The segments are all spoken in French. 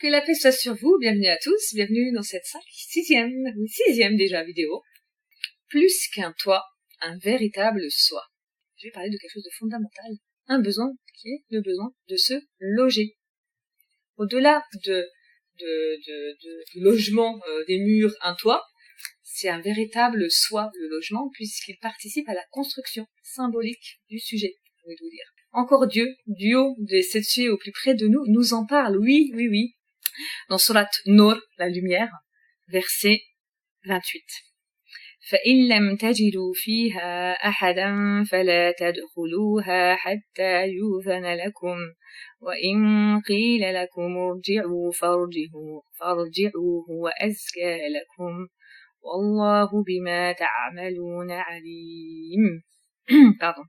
Que la paix soit sur vous, bienvenue à tous, bienvenue dans cette sixième déjà vidéo. Plus qu'un toit, un véritable soi. Je vais parler de quelque chose de fondamental, un besoin qui est le besoin de se loger. Au-delà du logement, des murs, un toit, c'est un véritable soi, le logement, puisqu'il participe à la construction symbolique du sujet, je vais vous dire. Encore Dieu, du haut de cette cieux au plus près de nous, nous en parle, oui. Dans Surat Nur, la lumière, verset 28. فَإِن لَمْ تَجِدُوا فِيهَا أَحَدًا فَلَا تَدْخُلُوهَا حَتَّى يُؤْذَنَ لَكُمْ وَإِن قِيلَ لَكُمُ ارْجِعُوا فَارْجِعُوا هُوَ أَزْكَى لَكُمْ وَاللَّهُ بِمَا تَعْمَلُونَ عَلِيمٌ. Pardon.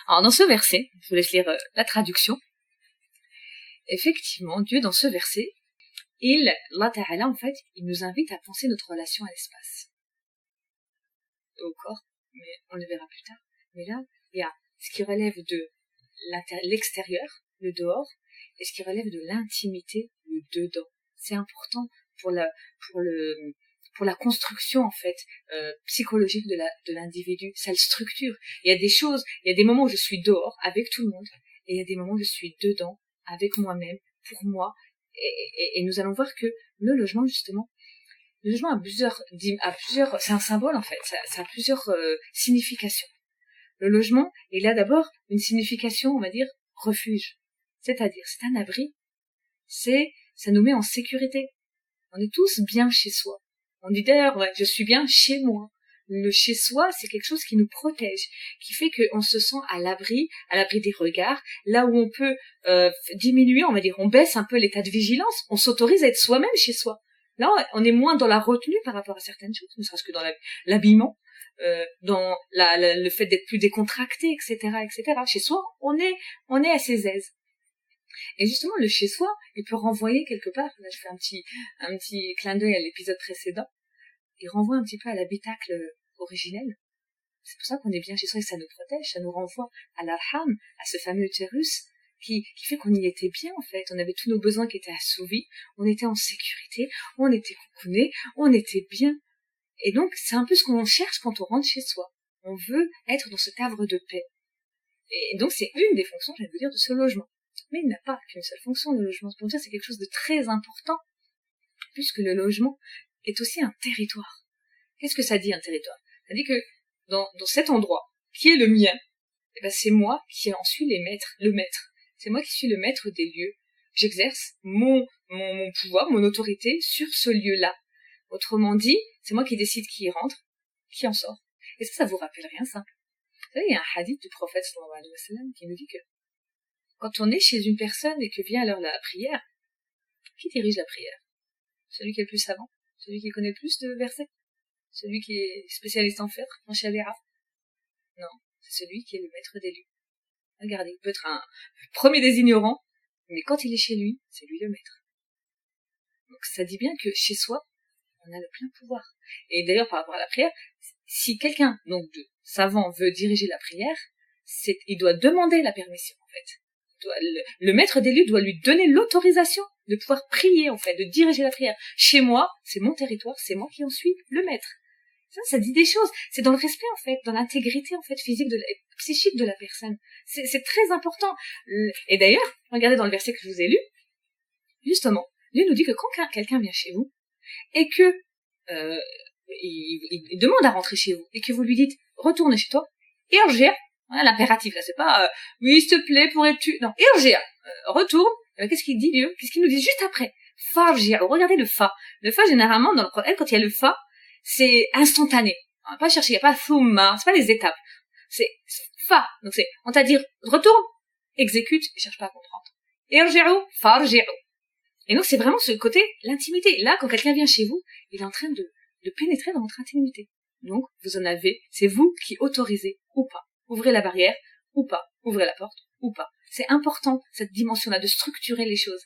Alors dans ce verset, je vous laisse lire la traduction. Effectivement, Dieu dans ce verset, Allah Ta'ala, en fait, il nous invite à penser notre relation à l'espace. Au corps, mais on le verra plus tard. Mais là, il y a ce qui relève de l'extérieur, le dehors, et ce qui relève de l'intimité, le dedans. C'est important pour la construction, en fait, psychologique de l'individu. Ça le structure. Il y a des choses, il y a des moments où je suis dehors avec tout le monde, et il y a des moments où je suis dedans, avec moi-même, pour moi, et nous allons voir que le logement, justement, le logement a plusieurs, c'est un symbole en fait, ça a plusieurs significations. Le logement, il a d'abord une signification, on va dire, refuge. C'est-à-dire, c'est un abri, ça nous met en sécurité. On est tous bien chez soi. On dit d'ailleurs, ouais, je suis bien chez moi. Le chez soi, c'est quelque chose qui nous protège, qui fait qu'on se sent à l'abri des regards, là où on peut diminuer, on va dire, on baisse un peu l'état de vigilance, on s'autorise à être soi-même chez soi. Là, on est moins dans la retenue par rapport à certaines choses, ne serait-ce que dans l'habillement, dans le fait d'être plus décontracté, etc. Chez soi, on est à ses aises. Et justement, le chez soi, il peut renvoyer quelque part, là je fais un petit clin d'œil à l'épisode précédent, il renvoie un petit peu à l'habitacle originel. C'est pour ça qu'on est bien chez soi et ça nous protège, ça nous renvoie à l'arham, à ce fameux utérus, qui fait qu'on y était bien en fait, on avait tous nos besoins qui étaient assouvis, on était en sécurité, on était coucounés, on était bien. Et donc c'est un peu ce qu'on cherche quand on rentre chez soi. On veut être dans ce cadre de paix. Et donc c'est une des fonctions, je vais vous dire, de ce logement. Mais il n'a pas qu'une seule fonction, le logement. Pour dire, c'est quelque chose de très important, puisque le logement est aussi un territoire. Qu'est-ce que ça dit un territoire? Ça dit que dans cet endroit, qui est le mien, eh ben, c'est moi qui en suis le maître. C'est moi qui suis le maître des lieux. J'exerce mon pouvoir, mon autorité sur ce lieu-là. Autrement dit, c'est moi qui décide qui y rentre, qui en sort. Et ça vous rappelle rien simple. Vous savez, il y a un hadith du prophète sallallahu alayhi wa sallam qui nous dit que quand on est chez une personne et que vient alors la prière, qui dirige la prière? Celui qui est le plus savant? Celui qui connaît le plus de versets? Celui qui est spécialiste en fiqh, en sharia? Non, c'est celui qui est le maître des lieux. Regardez, il peut être un premier des ignorants, mais quand il est chez lui, c'est lui le maître. Donc ça dit bien que chez soi, on a le plein pouvoir. Et d'ailleurs, par rapport à la prière, si quelqu'un, donc de savant, veut diriger la prière, il doit demander la permission, en fait. Le maître des lieux doit lui donner l'autorisation de pouvoir prier, en fait, de diriger la prière. Chez moi, c'est mon territoire, c'est moi qui en suis le maître. Ça dit des choses. C'est dans le respect, en fait, dans l'intégrité, en fait, physique, psychique de la personne. C'est très important. Et d'ailleurs, regardez dans le verset que je vous ai lu, justement, Dieu nous dit que quand quelqu'un vient chez vous, et que il demande à rentrer chez vous, et que vous lui dites, retourne chez toi, irgir, voilà, l'impératif, là, c'est pas, oui, s'il te plaît, pourrais-tu, non, irgir, retourne, qu'est-ce qu'il dit, Dieu? Qu'est-ce qu'il nous dit juste après? Fargir, regardez le fa. Le fa, généralement, dans le Coran, quand il y a le fa, c'est instantané. On va pas chercher, il n'y a pas thumma, c'est pas les étapes. C'est fa. Donc c'est, on t'a dit, retourne, exécute, et cherche pas à comprendre. Irji'u, farji'u. Et donc c'est vraiment ce côté, l'intimité. Là, quand quelqu'un vient chez vous, il est en train de pénétrer dans votre intimité. Donc, vous en avez, c'est vous qui autorisez ou pas. Ouvrez la barrière, ou pas. Ouvrez la porte, ou pas. C'est important, cette dimension-là, de structurer les choses.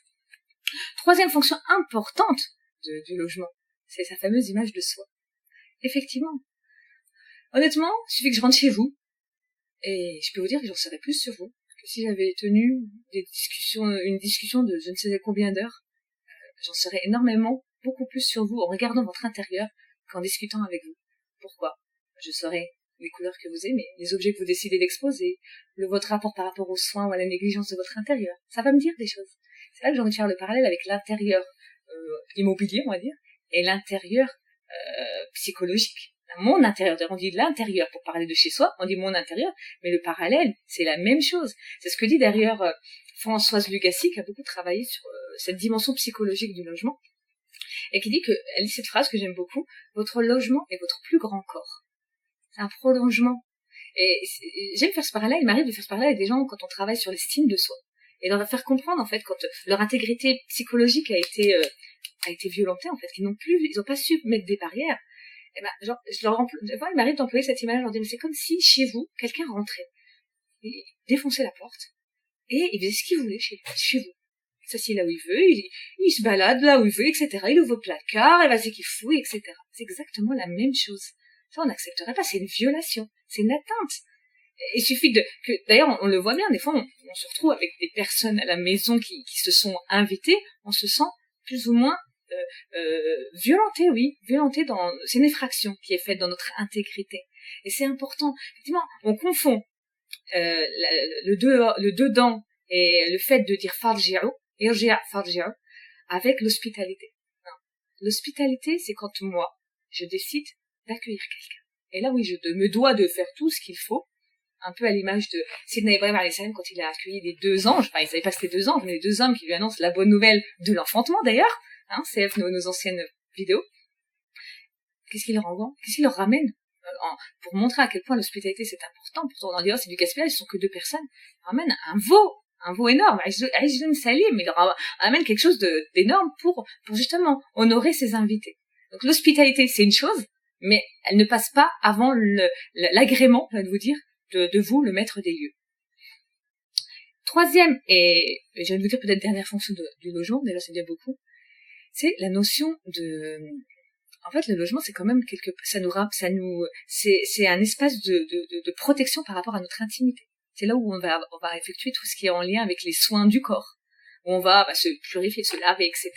Troisième fonction importante du logement, c'est sa fameuse image de soi. Effectivement. Honnêtement, il suffit que je rentre chez vous, et je peux vous dire que j'en saurais plus sur vous, que si j'avais tenu une discussion de je ne sais combien d'heures j'en saurai énormément, beaucoup plus sur vous en regardant votre intérieur qu'en discutant avec vous. Pourquoi? Je saurai les couleurs que vous aimez, les objets que vous décidez d'exposer, votre rapport par rapport aux soins ou à la négligence de votre intérieur. Ça va me dire des choses. C'est là que j'ai envie de faire le parallèle avec l'intérieur immobilier, on va dire, et l'intérieur psychologique. Mon intérieur, on dit l'intérieur pour parler de chez soi, on dit mon intérieur, mais le parallèle, c'est la même chose. C'est ce que dit d'ailleurs Françoise Lugassi, qui a beaucoup travaillé sur cette dimension psychologique du logement, et qui dit elle dit cette phrase que j'aime beaucoup, votre logement est votre plus grand corps. C'est un prolongement. Et j'aime faire ce parallèle, il m'arrive de faire ce parallèle avec des gens quand on travaille sur l'estime de soi. Et leur faire comprendre, en fait, quand leur intégrité psychologique a été violentée, en fait, ils n'ont pas su mettre des barrières. Et ben, genre, il m'arrive d'employer cette image, je leur dis, mais c'est comme si, chez vous, quelqu'un rentrait, et défonçait la porte, et il faisait ce qu'il voulait chez vous. Il s'assied là où il veut, il se balade là où il veut, etc. Il ouvre le placard, il va ce qu'il fouille, etc. C'est exactement la même chose. Ça, on n'accepterait pas, c'est une violation, c'est une atteinte. Il suffit d'ailleurs, on le voit bien, des fois, on se retrouve avec des personnes à la maison qui se sont invitées, on se sent plus ou moins violenté c'est une effraction qui est faite dans notre intégrité. Et c'est important. Effectivement, on confond le dedans et le fait de dire farji'u, irji'a farji'u, avec l'hospitalité. Non. L'hospitalité, c'est quand moi, je décide d'accueillir quelqu'un. Et là, oui, je me dois de faire tout ce qu'il faut, un peu à l'image de Sidna Ibrahim alayhi salam quand il a accueilli les 2 anges, enfin, il savait pas que c'était 2 anges, mais les 2 hommes qui lui annoncent la bonne nouvelle de l'enfantement, d'ailleurs, c'est nos anciennes vidéos. Qu'est-ce qu'il leur envoie? Qu'est-ce qu'il leur ramène? Pour montrer à quel point l'hospitalité c'est important, pourtant on dit, c'est du gaspillage, ils sont que 2 personnes, ils ramènent un veau énorme, Ajlun Salim, mais il leur amène quelque chose d'énorme pour justement honorer ses invités. Donc l'hospitalité c'est une chose, mais elle ne passe pas avant l'agrément, je vais vous dire, de vous, le maître des lieux. Troisième, et je vais vous dire peut-être dernière fonction du logement, déjà c'est bien beaucoup, c'est la notion de... En fait, le logement, c'est quand même c'est un espace de protection par rapport à notre intimité. C'est là où on va effectuer tout ce qui est en lien avec les soins du corps, où on va se purifier, se laver, etc.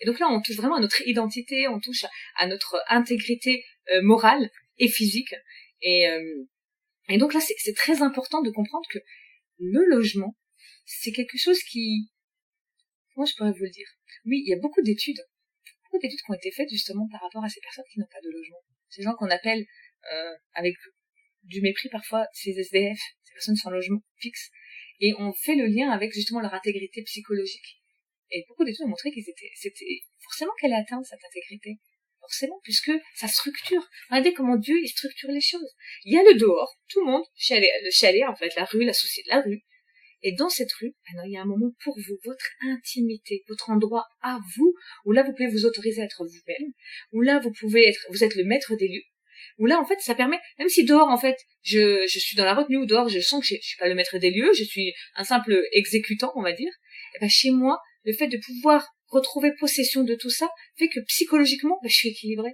Et donc là, on touche vraiment à notre identité, on touche à notre intégrité morale et physique. Et donc là, c'est très important de comprendre que le logement, c'est quelque chose qui... Comment je pourrais vous le dire? Oui, il y a beaucoup d'études qui ont été faites justement par rapport à ces personnes qui n'ont pas de logement. Ces gens qu'on appelle, avec du mépris parfois, ces SDF, ces personnes sans logement fixe. Et on fait le lien avec justement leur intégrité psychologique. Et beaucoup d'études ont montré c'était forcément qu'elle a atteint cette intégrité. Forcément, puisque ça structure. Regardez comment Dieu, il structure les choses. Il y a le dehors, tout le monde, le chalet, en fait, la rue, la société de la rue. Et dans cette rue, alors, il y a un moment pour vous, votre intimité, votre endroit à vous, où là, vous pouvez vous autoriser à être vous-même, où là, vous êtes le maître des lieux, où là, en fait, ça permet, même si dehors, en fait, je suis dans la retenue, ou dehors, je sens que je suis pas le maître des lieux, je suis un simple exécutant, on va dire, et ben, chez moi, le fait de pouvoir retrouver possession de tout ça fait que psychologiquement, je suis équilibrée.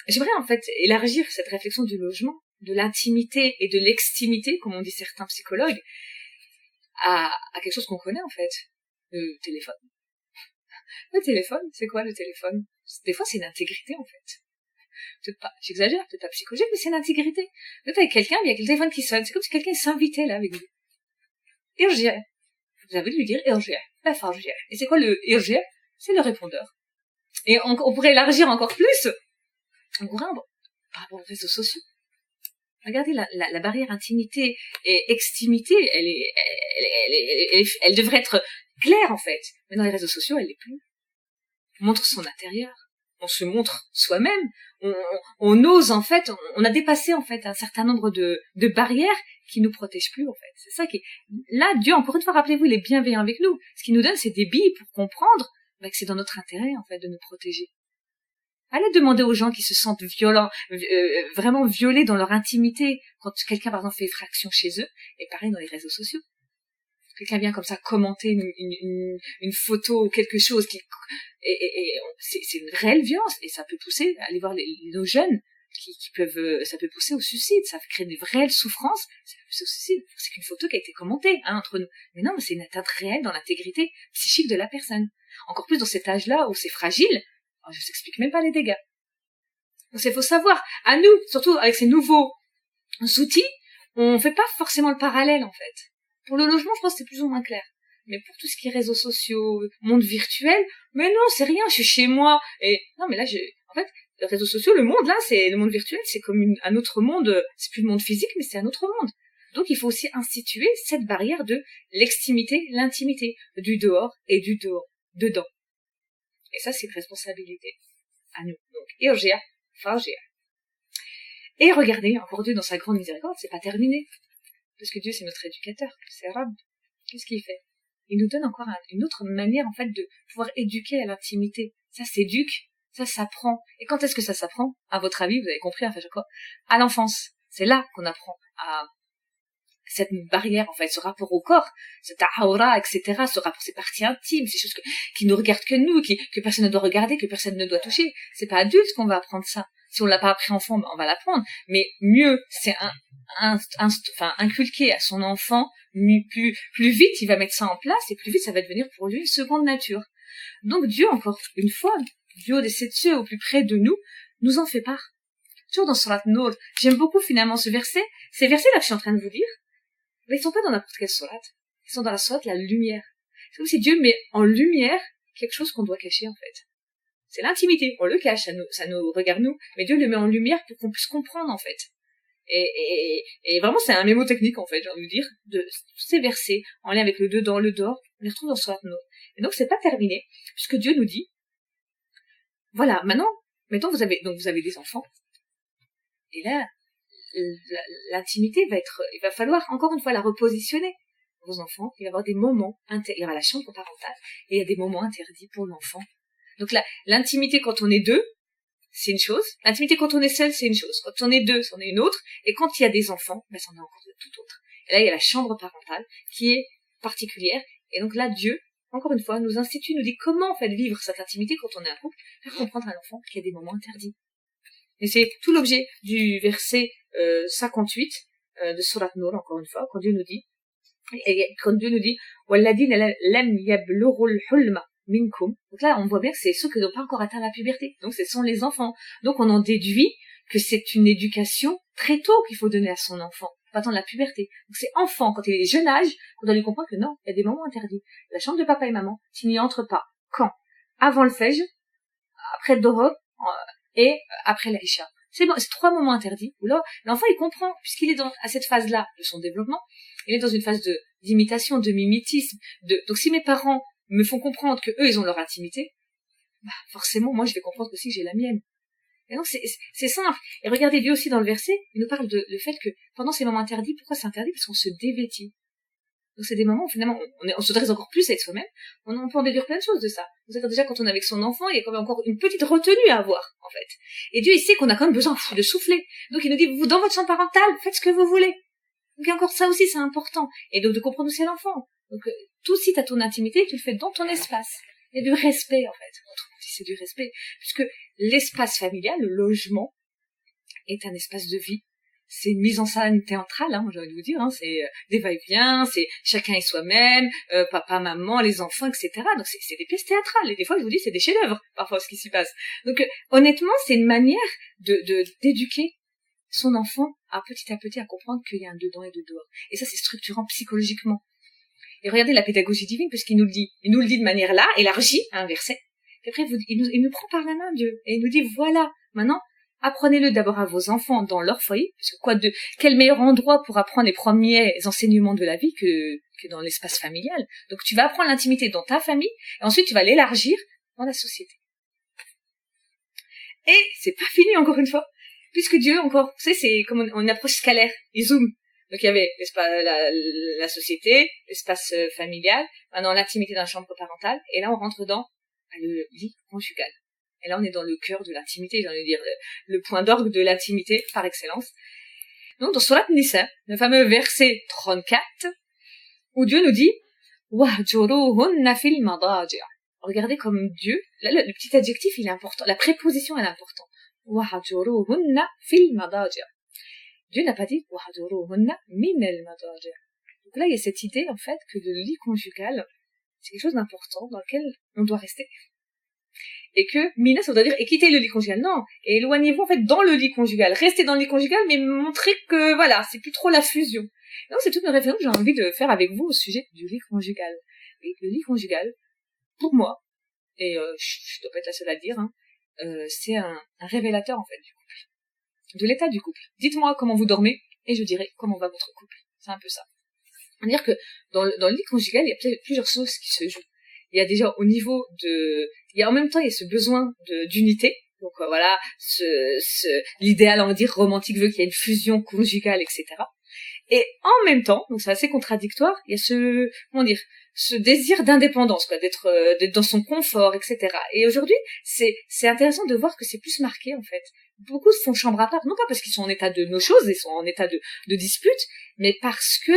J'aimerais, en fait, élargir cette réflexion du logement, de l'intimité et de l'extimité, comme on dit certains psychologues, à quelque chose qu'on connaît en fait, le téléphone. Le téléphone, c'est quoi le téléphone? Des fois c'est une intégrité en fait. Peut-être pas, j'exagère, peut-être pas psychologique, mais c'est une intégrité. Vous êtes avec quelqu'un, il y a le téléphone qui sonne, c'est comme si quelqu'un s'invitait là avec vous. Irji'a. Vous avez de lui dire Irji'a, pas Farji'a. Et c'est quoi le Irji'a? C'est le répondeur. Et on pourrait élargir encore plus. On pourrait par rapport aux réseaux sociaux. Regardez la barrière intimité et extimité, elle devrait être claire en fait. Mais dans les réseaux sociaux, elle l'est plus. On montre son intérieur, on se montre soi-même, on ose en fait, on a dépassé en fait un certain nombre de barrières qui nous protègent plus en fait. C'est ça qui est... Là, Dieu, encore une fois, rappelez-vous, il est bienveillant avec nous. Ce qu'il nous donne, c'est des billes pour comprendre que c'est dans notre intérêt en fait de nous protéger. Allez demander aux gens qui se sentent vraiment violés dans leur intimité, quand quelqu'un, par exemple, fait effraction chez eux, et pareil dans les réseaux sociaux. Quelqu'un vient comme ça commenter une photo ou quelque chose c'est une réelle violence, et ça peut pousser à aller voir nos jeunes qui peuvent, ça peut pousser au suicide, ça crée des réelles souffrances, ça peut pousser au suicide. C'est qu'une photo qui a été commentée, entre nous. Mais non, c'est une atteinte réelle dans l'intégrité psychique de la personne. Encore plus dans cet âge-là où c'est fragile, je s'explique même pas les dégâts. Donc il faut savoir, à nous, surtout avec ces nouveaux outils, on fait pas forcément le parallèle, en fait. Pour le logement, je pense que c'est plus ou moins clair. Mais pour tout ce qui est réseaux sociaux, monde virtuel, mais non, c'est rien, je suis chez moi. Et non, mais là, en fait, les réseaux sociaux, le monde, là, c'est le monde virtuel, c'est comme un autre monde. C'est plus le monde physique, mais c'est un autre monde. Donc, il faut aussi instituer cette barrière de l'extimité, l'intimité, du dehors et du dedans. Et ça, c'est une responsabilité à nous. Donc, irja, farja. Et regardez, encore Dieu, dans sa grande miséricorde, c'est pas terminé. Parce que Dieu, c'est notre éducateur, c'est Rab. Qu'est-ce qu'il fait? Il nous donne encore une autre manière, en fait, de pouvoir éduquer à l'intimité. Ça s'éduque, ça s'apprend. Et quand est-ce que ça s'apprend? À votre avis, vous avez compris, enfin, je crois, à l'enfance. C'est là qu'on apprend à cette barrière, en fait, ce rapport au corps, cette aura, etc., ce rapport, ces parties intimes, ces choses qui ne regardent que nous, que personne ne doit regarder, que personne ne doit toucher. C'est pas adulte qu'on va apprendre ça. Si on l'a pas appris enfant, on va l'apprendre. Mais mieux, c'est inculquer à son enfant, plus vite il va mettre ça en place, et plus vite ça va devenir pour lui une seconde nature. Donc Dieu, encore une fois, Dieu des sept cieux au plus près de nous en fait part. Toujours dans Surat Nour, j'aime beaucoup finalement ce verset. Ces versets-là que je suis en train de vous dire, mais ils sont pas dans n'importe quelle sourate. Ils sont dans la sourate la lumière. C'est comme si Dieu met en lumière quelque chose qu'on doit cacher en fait. C'est l'intimité. On le cache, ça nous regarde nous, mais Dieu le met en lumière pour qu'on puisse comprendre en fait. Et vraiment c'est un mémotechnique en fait, j'ai envie de dire, de tous ces versets en lien avec le dedans, le dehors, on les retrouve dans Surat Nour. Et donc c'est pas terminé, puisque Dieu nous dit, voilà, maintenant, mettons vous avez des enfants, et là, l'intimité il va falloir encore une fois la repositionner. Vos enfants, il va y avoir des moments, il y aura la chambre parentale, et il y a des moments interdits pour l'enfant. Donc là, l'intimité quand on est deux, c'est une chose. L'intimité quand on est seul, c'est une chose. Quand on est deux, c'en est une autre. Et quand il y a des enfants, c'en est encore tout autre. Et là, il y a la chambre parentale qui est particulière. Et donc là, Dieu, encore une fois, nous institue, nous dit comment en fait vivre cette intimité quand on est un couple, faire comprendre à l'enfant qu'il y a des moments interdits. Et c'est tout l'objet du verset 58 de Surat Nour, encore une fois, quand Dieu nous dit, وَالَّذِينَ لَمْ يَبْلُغُوا الْحُلْمَ minkum. Donc là, on voit bien que c'est ceux qui n'ont pas encore atteint la puberté. Donc, ce sont les enfants. Donc, on en déduit que c'est une éducation très tôt qu'il faut donner à son enfant, pas attendre la puberté. Donc, c'est enfant, quand il est jeune âge, qu'on doit lui comprendre que non, il y a des moments interdits. La chambre de papa et maman, tu n'y entres pas. Quand? Avant le Fajr, après le Dohor, et après la Isha. C'est bon, c'est 3 moments interdits où là, l'enfant, il comprend, puisqu'il est à cette phase-là de son développement, il est dans une phase d'imitation, de mimétisme, donc si mes parents me font comprendre que eux ils ont leur intimité, forcément moi je vais comprendre aussi que j'ai la mienne. Et donc c'est simple. Et regardez Dieu aussi dans le verset, il nous parle le fait que pendant ces moments interdits, pourquoi c'est interdit? Parce qu'on se dévêtit. Donc c'est des moments où finalement on s'autorise encore plus à être soi-même. On peut en déduire plein de choses de ça. C'est-à-dire déjà quand on est avec son enfant, il y a quand même encore une petite retenue à avoir en fait. Et Dieu il sait qu'on a quand même besoin de souffler. Donc il nous dit vous dans votre chambre parentale, faites ce que vous voulez. Donc encore ça aussi c'est important. Et donc de comprendre aussi l'enfant. Donc tout si t'as ton intimité, tu le fais dans ton espace. Et du respect en fait. Autrement dit c'est du respect, puisque l'espace familial, le logement, est un espace de vie. C'est une mise en scène théâtrale, j'ai envie de vous dire. C'est des va-et-vient, c'est chacun est soi-même, papa, maman, les enfants, etc. Donc c'est des pièces théâtrales. Et des fois je vous dis c'est des chefs-d'œuvre parfois ce qui s'y passe. Donc honnêtement c'est une manière d'éduquer son enfant à petit à comprendre qu'il y a un dedans et de dehors. Et ça c'est structurant psychologiquement. Et regardez la pédagogie divine, parce qu'il nous le dit de manière là, élargie, un verset. Et après, il nous prend par la main, Dieu, et il nous dit, voilà, maintenant, apprenez-le d'abord à vos enfants dans leur foyer, parce que quel meilleur endroit pour apprendre les premiers enseignements de la vie que dans l'espace familial. Donc tu vas apprendre l'intimité dans ta famille, et ensuite tu vas l'élargir dans la société. Et c'est pas fini encore une fois, puisque Dieu encore, vous savez, c'est comme une approche scalaire, il zoome. Donc il y avait la société, l'espace familial, maintenant l'intimité dans la chambre parentale, et là on rentre dans le lit conjugal. Et là on est dans le cœur de l'intimité, j'ai envie de dire le point d'orgue de l'intimité par excellence. Donc dans Surat Nisa, le fameux verset 34, où Dieu nous dit وَهْجُرُوهُنَّ فِي الْمَضَاجِعِ. Regardez comme Dieu, là le petit adjectif il est important, la préposition elle est importante. وَهَجُرُوهُنَّ فِي الْمَضَاجِعِ. Dieu n'a pas dit وَهَجُرُوهُنَّ مِنَ الْمَضَاجِعِ. Donc là, il y a cette idée, en fait, que le lit conjugal, c'est quelque chose d'important dans lequel on doit rester. Et que mina, ça veut dire et quitter le lit conjugal. Non, et éloignez-vous en fait dans le lit conjugal. Restez dans le lit conjugal, mais montrez que voilà, c'est plus trop la fusion. Donc c'est toute une référence que j'ai envie de faire avec vous au sujet du lit conjugal. Et le lit conjugal, pour moi, et je dois pas être la seule à le dire, hein, c'est un révélateur en fait du couple, de l'état du couple. Dites-moi comment vous dormez et je dirai comment va votre couple. C'est un peu ça. C'est-à-dire que dans le lit conjugal, il y a plusieurs choses qui se jouent. Il y a déjà au niveau en même temps il y a ce besoin d'unité. Donc voilà, l'idéal on va dire romantique veut qu'il y ait une fusion conjugale, etc. Et en même temps, donc c'est assez contradictoire, il y a ce désir d'indépendance, quoi, d'être dans son confort, etc. Et aujourd'hui, c'est intéressant de voir que c'est plus marqué en fait. Beaucoup font chambre à part, non pas parce qu'ils sont en état de nos choses, ils sont en état de dispute, mais parce que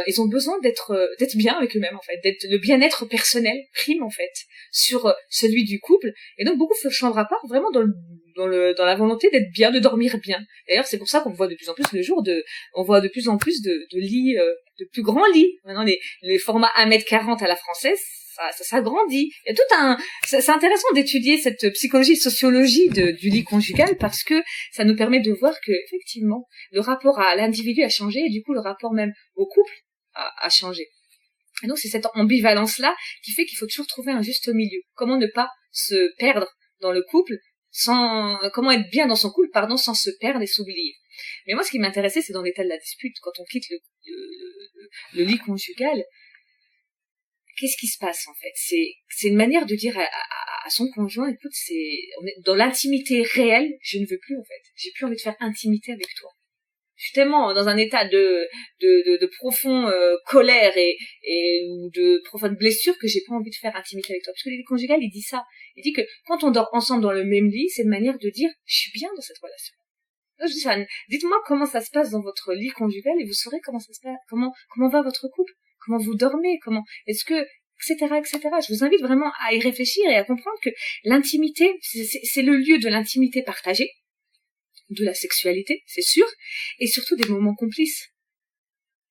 ils ont besoin d'être bien avec eux-mêmes en fait, le bien-être personnel prime en fait sur celui du couple, et donc beaucoup font chambre à part vraiment dans la volonté d'être bien, de dormir bien. D'ailleurs c'est pour ça qu'on voit de plus en plus on voit de plus en plus de lits, de plus grands lits. Maintenant les formats 1m40 à la française, ça s'agrandit. Il y a c'est intéressant d'étudier cette psychologie, sociologie du lit conjugal, parce que ça nous permet de voir que effectivement le rapport à l'individu a changé, et du coup le rapport même au couple a changé. Et donc c'est cette ambivalence là qui fait qu'il faut toujours trouver un juste milieu. Comment ne pas se perdre dans le couple comment être bien dans son couple, sans se perdre et s'oublier. Mais moi ce qui m'intéressait, c'est dans l'état de la dispute, quand on quitte le lit conjugal. Qu'est-ce qui se passe en fait? C'est une manière de dire à son conjoint, écoute, on est dans l'intimité réelle, je ne veux plus en fait. J'ai plus envie de faire intimité avec toi. Je suis tellement dans un état de profond colère ou de profonde blessure que j'ai pas envie de faire intimité avec toi. Parce que le lit conjugal, il dit ça. Il dit que quand on dort ensemble dans le même lit, c'est une manière de dire je suis bien dans cette relation. Donc, je dis ça, dites-moi comment ça se passe dans votre lit conjugal et vous saurez comment ça se passe, comment va votre couple, comment vous dormez, est-ce que, etc., etc. Je vous invite vraiment à y réfléchir et à comprendre que l'intimité, c'est le lieu de l'intimité partagée, de la sexualité, c'est sûr, et surtout des moments complices.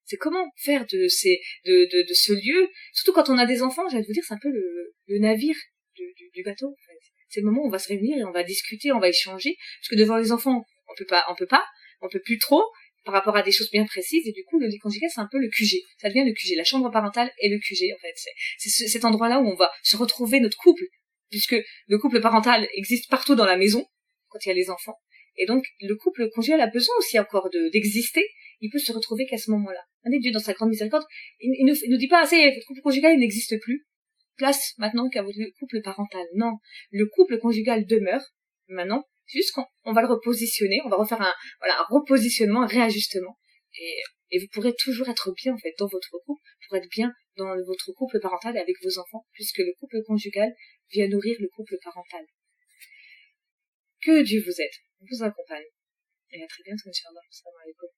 C'est comment faire de ce lieu, surtout quand on a des enfants, j'allais vous dire, c'est un peu le navire du bateau, en fait. C'est le moment où on va se réunir et on va discuter, on va échanger, parce que devant les enfants, on peut plus trop, par rapport à des choses bien précises, et du coup, le lit conjugal, c'est un peu le QG. Ça devient le QG, la chambre parentale et le QG, en fait. C'est cet endroit-là où on va se retrouver notre couple, puisque le couple parental existe partout dans la maison, quand il y a les enfants. Et donc, le couple conjugal a besoin aussi encore d'exister. Il peut se retrouver qu'à ce moment-là. Dieu, dans sa grande miséricorde, il nous dit pas assez, votre couple conjugal, il n'existe plus. Place maintenant qu'à votre couple parental. Non. Le couple conjugal demeure, maintenant. C'est juste qu'on va le repositionner, on va refaire un repositionnement, un réajustement. Et vous pourrez toujours être bien, en fait, dans votre couple, pour être bien dans votre couple parental avec vos enfants, puisque le couple conjugal vient nourrir le couple parental. Que Dieu vous aide, vous accompagne. Et à très bientôt, Inch'Allah. Salam alaikum.